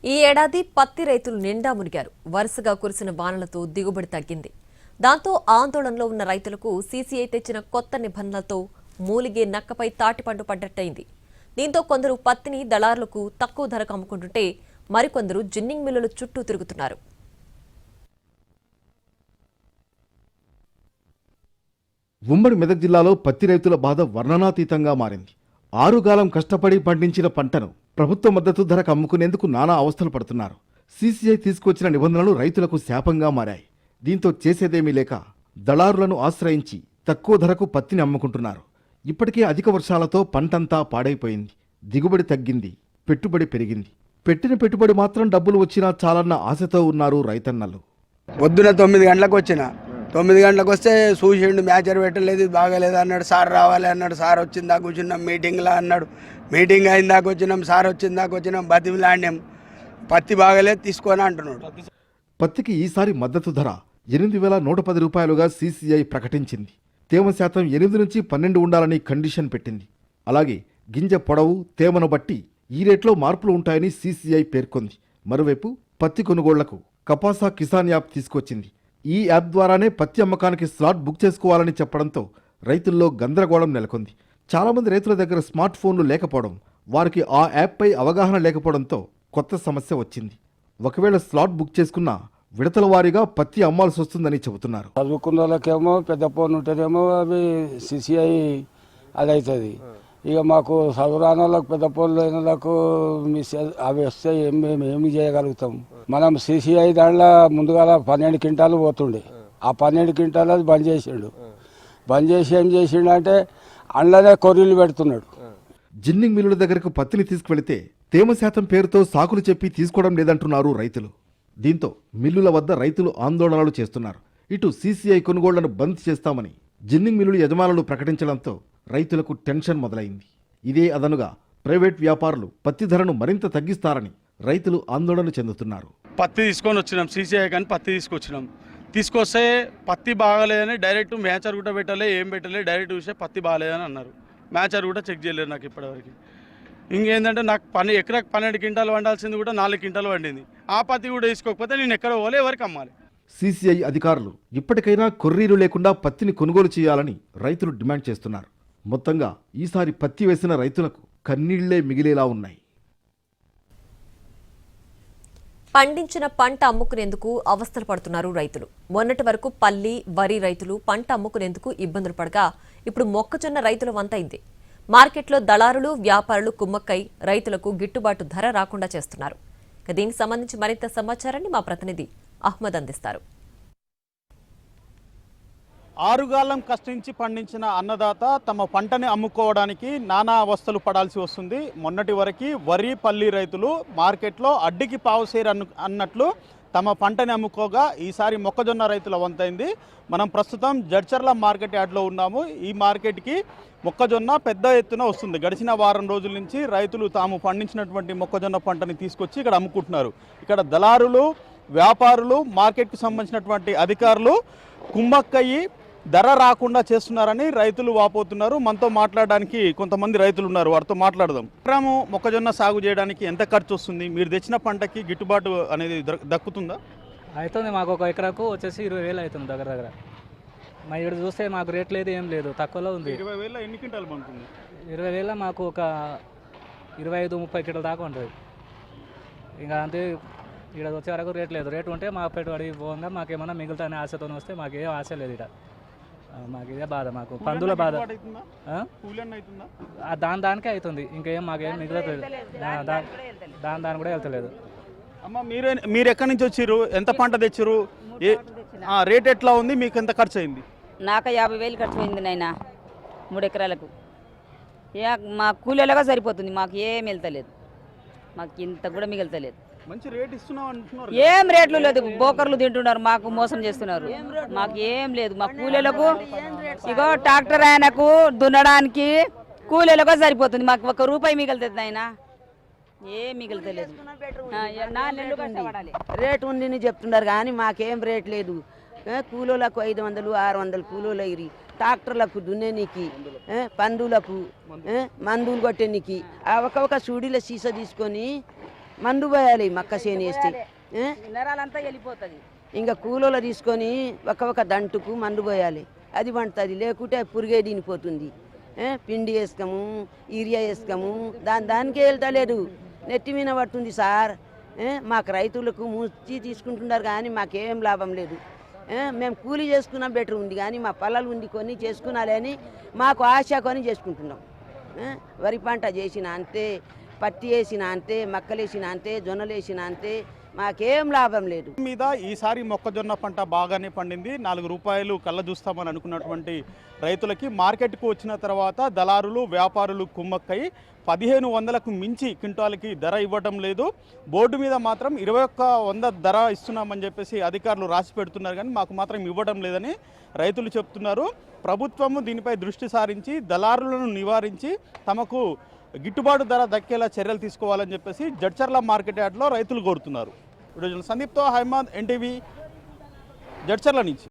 ఈ ఏడాది పత్తి రైతులు నిండా మునిగారు. వరుసగా కురిసిన వానలతో దిగుబడి తగ్గింది. దాంతో ఆందోళనలో ఉన్న రైతులకు సీసీఐ తెచ్చిన కొత్త నిబంధనలతో మూలిగే నక్కపై తాటిపండు పడ్డట్టయింది. దీంతో కొందరు పత్తిని దళారులకు తక్కువ ధరకు అమ్ముకుంటుంటే మరికొందరు జిన్నింగ్ మిల్లుల చుట్టూ తిరుగుతున్నారు. ఉమ్మడి మెదక్ జిల్లాలో పత్తి రైతుల బాధ వర్ణనాతీతంగా మారింది. ఆరుగాలం కష్టపడి పండించిన పంటను ప్రభుత్వ మద్దతు ధరకు అమ్ముకునేందుకు నానా అవస్థలు పడుతున్నారు. సీసీఐ తీసుకొచ్చిన నిబంధనలు రైతులకు శాపంగా మారాయి. దీంతో చేసేదేమీ లేక దళారులను ఆశ్రయించి తక్కువ ధరకు పత్తిని అమ్ముకుంటున్నారు. ఇప్పటికే అధిక వర్షాలతో పంటంతా పాడైపోయింది. దిగుబడి తగ్గింది, పెట్టుబడి పెరిగింది. పెట్టిన పెట్టుబడి మాత్రం డబ్బులు వచ్చినా చాలన్న ఆశతో ఉన్నారు రైతన్నలు. పొద్దున 9 గంటలకు వచ్చిన 9 గంటలకు వస్తే చూసిండు, మ్యాచర్ పెట్టలేదు, బాగాలేదు అన్నాడు. సార్ రావాలి అన్నాడు. సార్ వచ్చిందా కూర్చున్నాం మీటింగ్లో అన్నాడు. మీటింగ్ అయిందాక వచ్చినాం. సార్ వచ్చిందాక వచ్చినాం, బతిమిలాడినాం. పత్తి బాగాలేదు తీసుకొని అంటున్నాడు. పత్తికి ఈసారి మద్దతు ధర 8,110 రూపాయలుగా సీసీఐ ప్రకటించింది. తేమ శాతం 8 నుంచి 12 ఉండాలని కండిషన్ పెట్టింది. అలాగే గింజ పొడవు, తేమను బట్టి ఈ రేట్లో మార్పులు ఉంటాయని సీసీఐ పేర్కొంది. మరోవైపు పత్తి కొనుగోళ్లకు కపాసా కిసాన్ యాప్ తీసుకొచ్చింది. ఈ యాప్ ద్వారానే పత్తి అమ్మకానికి స్లాట్ బుక్ చేసుకోవాలని చెప్పడంతో రైతుల్లో గందరగోళం నెలకొంది. చాలామంది రైతుల దగ్గర స్మార్ట్ ఫోన్లు లేకపోవడం, వారికి ఆ యాప్పై అవగాహన లేకపోవడంతో కొత్త సమస్య వచ్చింది. ఒకవేళ స్లాట్ బుక్ చేసుకున్నా విడతల వారీగా పత్తి అమ్మాల్సి వస్తుందని చెబుతున్నారు. చదువుకున్న వాళ్ళకేమో పెద్ద ఫోన్ ఉంటేనేమో అవి సీసీఐ అది అవుతుంది. ఇక మాకు చదువురాని వాళ్ళకు పెద్ద ఫోన్లు లేని వాళ్ళకు అవి వస్తే మేము ఏమి చేయగలుగుతాం. మనం సీసీఐ దాంట్లో ముందుగా 12 క్వింటాలు పోతుండే. ఆ 12 క్వింటాలు అది బంద్ చేసిండు. బంద్ చేసి ఏం చేసిండు అంటే అందులోనే కొర్రీలు పెడుతున్నాడు. జిన్నింగ్ మిల్లుల దగ్గరకు పత్తిని తీసుకువెళితే తేమ శాతం పేరుతో సాకులు చెప్పి తీసుకోవడం లేదంటున్నారు రైతులు. దీంతో మిల్లుల వద్ద రైతులు ఆందోళనలు చేస్తున్నారు. ఇటు సీసీఐ కొనుగోళ్లను బంద్ చేస్తామని జిన్నింగ్ మిల్లుల యజమానులు ప్రకటించడంతో రైతులకు టెన్షన్ మొదలైంది. ఇదే అదనుగా ప్రైవేట్ వ్యాపారులు పత్తి ధరను మరింత తగ్గిస్తారని రైతులు ఆందోళన చెందుతున్నారు. పత్తి తీసుకొని వచ్చినాం, సీసీఐ కానీ పత్తి తీసుకొచ్చినాం. తీసుకొస్తే పత్తి బాగాలేదని డైరెక్ట్ మ్యాచర్ కూడా పెట్టలే, ఏం పెట్టలే, డైరెక్ట్ చూసే పత్తి బాగాలేదని అన్నారు. మ్యాచర్ కూడా చెక్ చేయలేదు నాకు ఇప్పటివరకు. ఇంకేంటంటే నాకు ఎకరాకు 12 క్వింటాలు వండాల్సింది కూడా 4 క్వింటాలు వండింది. ఆ పత్తి కూడా తీసుకోకపోతే నేను ఎక్కడ పోలే, ఎవరికి అమ్మాలి? సీసీఐ అధికారులు ఇప్పటికైనా కొర్రీలు లేకుండా పత్తిని కొనుగోలు చేయాలని రైతులు డిమాండ్ చేస్తున్నారు. మొత్తంగా ఈసారి పత్తి వేసిన రైతులకు కన్నీళ్లే మిగిలేలా ఉన్నాయి. పండించిన పంట అమ్ముకునేందుకు అవస్థలు పడుతున్నారు రైతులు. మొన్నటి వరకు పల్లి, వరి రైతులు పంట అమ్ముకునేందుకు ఇబ్బందులు పడగా ఇప్పుడు మొక్కజొన్న రైతుల వంతైంది. మార్కెట్లో దళారులు, వ్యాపారులు కుమ్మక్కై రైతులకు గిట్టుబాటు ధర రాకుండా చేస్తున్నారు. దీనికి సంబంధించి మరింత సమాచారాన్ని మా ప్రతినిధి అహ్మద్ అందిస్తారు. ఆరుగాలం కష్టించి పండించిన అన్నదాత తమ పంటని అమ్ముకోవడానికి నానా అవస్థలు పడాల్సి వస్తుంది. మొన్నటి వరకు వరి, పల్లి రైతులు మార్కెట్లో అడ్డికి పావుసేరు అన్నట్లు తమ పంటని అమ్ముకోగా ఈసారి మొక్కజొన్న రైతుల వంతైంది. మనం ప్రస్తుతం జడ్చర్ల మార్కెట్ యార్డ్లో ఉన్నాము. ఈ మార్కెట్కి మొక్కజొన్న పెద్ద ఎత్తున వస్తుంది. గడిచిన వారం రోజుల నుంచి రైతులు తాము పండించినటువంటి మొక్కజొన్న పంటని తీసుకొచ్చి ఇక్కడ అమ్ముకుంటున్నారు. ఇక్కడ దళారులు, వ్యాపారులు, మార్కెట్కి సంబంధించినటువంటి అధికారులు కుమ్మక్కయ్యి ధర రాకుండా చేస్తున్నారని రైతులు వాపోతున్నారు. మనతో మాట్లాడడానికి కొంతమంది రైతులు ఉన్నారు, వారితో మాట్లాడదాం. ఎకరాము మొక్కజొన్న సాగు చేయడానికి ఎంత ఖర్చు వస్తుంది? మీరు తెచ్చిన పంటకి గిట్టుబాటు అనేది దక్కుతుందా? అవుతుంది. మాకు ఒక ఎకరాకు వచ్చేసి 20,000 అవుతుంది దగ్గర. మా ఇక్కడ చూస్తే మాకు రేట్ లేదు, ఏం లేదు, తక్కువలో ఉంది. 20,000 ఎన్ని క్వింటాలు పండుతుంది? 20,000 మాకు ఒక 25-30 క్వింటాల దాకా ఉంటుంది. ఇంకా అంతే. ఇక్కడ వచ్చే వరకు రేట్ లేదు. రేటు ఉంటే మా పెట్టుబడి పోగా మాకేమన్నా మిగులుతానే ఆశతో వస్తే మాకేం ఆశ లేదు. ఇక్కడ మాకు ఇదే బాధ, మాకు పందుల బాధ. దానికే అవుతుంది, ఇంకేం మాకేం మిగులుతుంది. దాని కూడా వెళ్తలేదు. అమ్మ, మీరు ఎక్కడి నుంచి వచ్చారు? ఎంత పంట తెచ్చారు? రేట్ ఎట్లా ఉంది? మీకు ఎంత ఖర్చు అయింది? నాకు 50,000 ఖర్చు అయింది నాయన 3 ఎకరాలకు. మా కూలీలుగా సరిపోతుంది, మాకు ఏం వెళ్తలేదు. మాకు ఇంత కూడా మిగులుతలేదు. మంచి రేట్ ఇస్తున్నావు అంటున్నారు. ఏం రేట్లు లేదు, బోకర్లు తింటున్నారు, మాకు మోసం చేస్తున్నారు. మాకు ఏం లేదు. మా కూలీలకు ఇగో ట్రాక్టర్ ఆయనకు దున్నడానికి కూలీలుగా సరిపోతుంది. మాకు 1 రూపాయి మిగులుతుంది నాయన, ఏం మిగులుతలేదు. రేటు ఉంది చెప్తున్నారు కానీ మాకేం రేట్ లేదు. కూలీలకు 500, 600 కూలీలు అయ్యి, ట్రాక్టర్లకు దున్నేనికి, పందులకు మందులు కొట్టేనికి ఒక సూడీల సీసా తీసుకొని మందు పోయాలి మక్క చేను వేస్తే నరాలంతా వెళ్ళిపోతుంది. ఇంకా కూలోలో తీసుకొని ఒక దంటుకు మందు పోయాలి, అది పండుతుంది. లేకుంటే పురుగే తినిపోతుంది. పిండి వేసుకోము, యూరియా వేసుకోము, దానికే వెళ్తలేదు, నెత్తి మీద పడుతుంది సార్. మాకు రైతులకు మూచి తీసుకుంటున్నారు కానీ మాకేం లాభం లేదు. మేము కూలీ చేసుకున్నాం బెటర్ ఉంది కానీ మా పొలాలు ఉంది కొని చేసుకున్నాలి అని మాకు ఆశ కొని చేసుకుంటున్నాం. వరి పంట చేసిన అంతే, పత్తి వేసిన అంతే, మక్కలు వేసిన అంతే, జొన్నలు వేసిన అంతే, మాకేం లాభం లేదు. మీద ఈసారి మొక్కజొన్న పంట బాగానే పండింది. 4 రూపాయలు కళ్ళ చూస్తామని అనుకున్నటువంటి రైతులకి మార్కెట్కు వచ్చిన తర్వాత దళారులు వ్యాపారులు కుమ్మక్కై 1500కు మించి క్వింటాల్కి ధర ఇవ్వడం లేదు. బోర్డు మీద మాత్రం 2100 ధర ఇస్తున్నామని చెప్పేసి అధికారులు రాసి పెడుతున్నారు కానీ మాకు మాత్రం ఇవ్వడం లేదని రైతులు చెప్తున్నారు. ప్రభుత్వము దీనిపై దృష్టి సారించి దళారులను నివారించి తమకు గిట్టుబాటు ధర దక్కేలా చర్యలు తీసుకోవాలని చెప్పేసి జడ్చర్ల మార్కెట్ యార్డ్లో రైతులు కోరుతున్నారు. సందీప్తో హైమాద్, ఎన్టీవీ, జడ్చర్ల నుంచి.